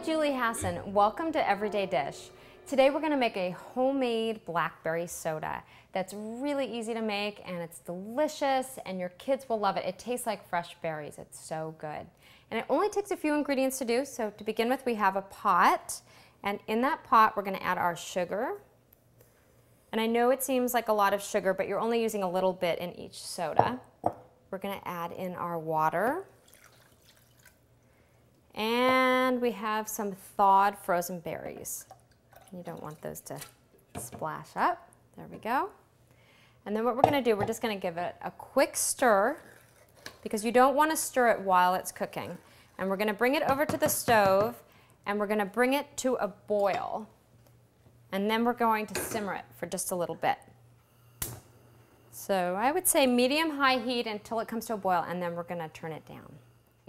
Julie Hassan. Welcome to Everyday Dish. Today we're going to make a homemade blackberry soda that's really easy to make and it's delicious and your kids will love it. It tastes like fresh berries. It's so good. And it only takes a few ingredients to do. So to begin with, we have a pot, and in that pot we're going to add our sugar. And I know it seems like a lot of sugar, but you're only using a little bit in each soda. We're going to add in our water. And we have some thawed frozen berries. You don't want those to splash up. There we go. And then what we're going to do, we're just going to give it a quick stir, because you don't want to stir it while it's cooking. And we're going to bring it over to the stove, and we're going to bring it to a boil. And then we're going to simmer it for just a little bit. So I would say medium-high heat until it comes to a boil, and then we're going to turn it down.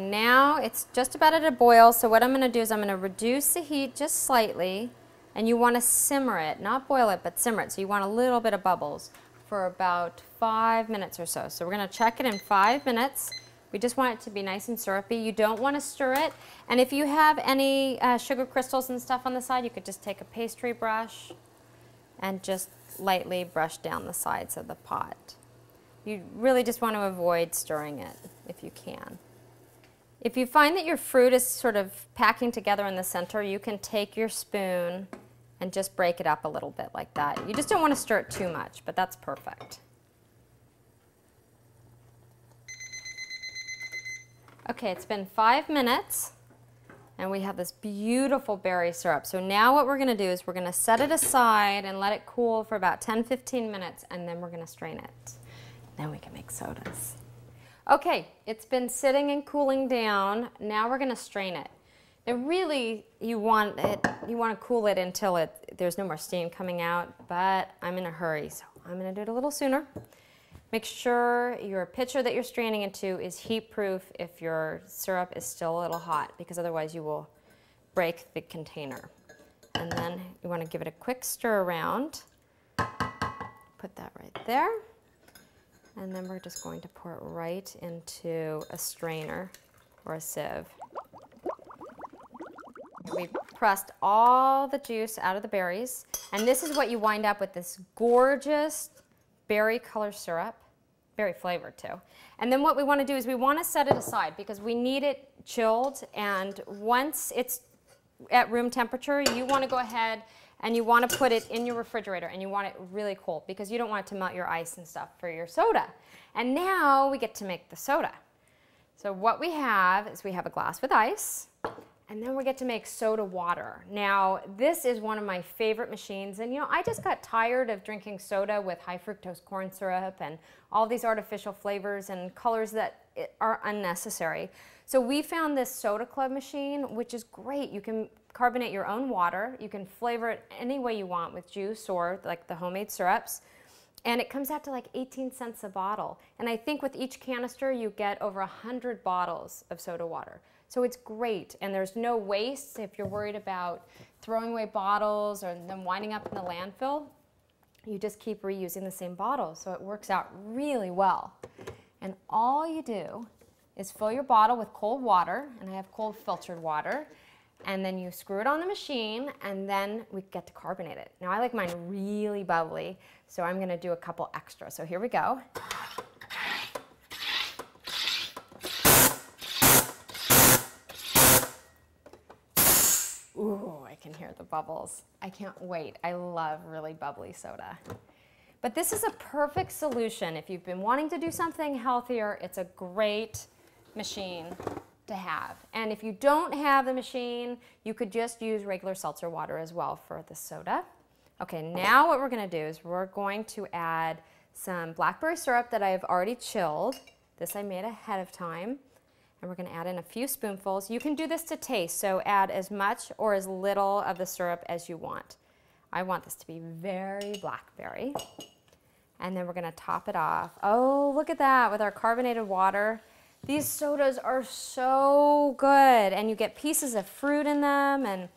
Now it's just about at a boil, so what I'm going to do is I'm going to reduce the heat just slightly, and you want to simmer it, not boil it, but simmer it. So you want a little bit of bubbles for about 5 minutes or so. So we're going to check it in 5 minutes. We just want it to be nice and syrupy. You don't want to stir it. And if you have any sugar crystals and stuff on the side, you could just take a pastry brush and just lightly brush down the sides of the pot. You really just want to avoid stirring it if you can. If you find that your fruit is sort of packing together in the center, you can take your spoon and just break it up a little bit like that. You just don't want to stir it too much, but that's perfect. Okay, it's been 5 minutes, and we have this beautiful berry syrup. So now what we're going to do is we're going to set it aside and let it cool for about 10-15 minutes, and then we're going to strain it. Then we can make sodas. Okay, it's been sitting and cooling down. Now we're going to strain it. Now really, you want to cool it until there's no more steam coming out, but I'm in a hurry, so I'm going to do it a little sooner. Make sure your pitcher that you're straining into is heat proof if your syrup is still a little hot, because otherwise you will break the container. And then you want to give it a quick stir around. Put that right there. And then we're just going to pour it right into a strainer or a sieve. We've pressed all the juice out of the berries, and this is what you wind up with, this gorgeous berry color syrup, berry flavored too. And then what we want to do is we want to set it aside because we need it chilled, and once it's at room temperature, you want to go ahead and you want to put it in your refrigerator, and you want it really cold because you don't want it to melt your ice and stuff for your soda. And now we get to make the soda. So what we have is we have a glass with ice, and then we get to make soda water. Now this is one of my favorite machines, and you know, I just got tired of drinking soda with high fructose corn syrup and all these artificial flavors and colors that are unnecessary. So we found this Soda Club machine, which is great. You can carbonate your own water. You can flavor it any way you want with juice or like the homemade syrups. And it comes out to like 18 cents a bottle. And I think with each canister you get over 100 bottles of soda water. So it's great, and there's no waste if you're worried about throwing away bottles or them winding up in the landfill. You just keep reusing the same bottle, so it works out really well. And all you do is fill your bottle with cold water, and I have cold filtered water, and then you screw it on the machine, and then we get to carbonate it. Now I like mine really bubbly, so I'm going to do a couple extra. So here we go. Ooh, I can hear the bubbles. I can't wait. I love really bubbly soda. But this is a perfect solution. If you've been wanting to do something healthier, it's a great machine to have. And if you don't have the machine, you could just use regular seltzer water as well for the soda. Okay, now what we're going to do is we're going to add some blackberry syrup that I've already chilled. This I made ahead of time. And we're going to add in a few spoonfuls. You can do this to taste, so add as much or as little of the syrup as you want. I want this to be very blackberry. And then we're going to top it off. Oh, look at that with our carbonated water. These sodas are so good, and you get pieces of fruit in them, and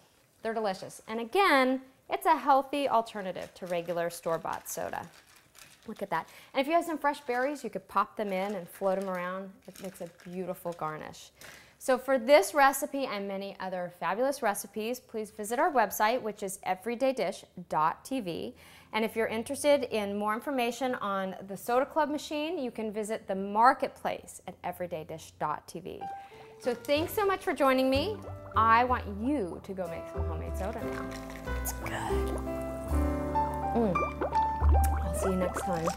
they're delicious. And again, it's a healthy alternative to regular store-bought soda. Look at that. And if you have some fresh berries, you could pop them in and float them around. It makes a beautiful garnish. So for this recipe and many other fabulous recipes, please visit our website, which is everydaydish.tv. And if you're interested in more information on the Soda Club machine, you can visit the marketplace at everydaydish.tv. So thanks so much for joining me. I want you to go make some homemade soda now. It's good. I'll see you next time.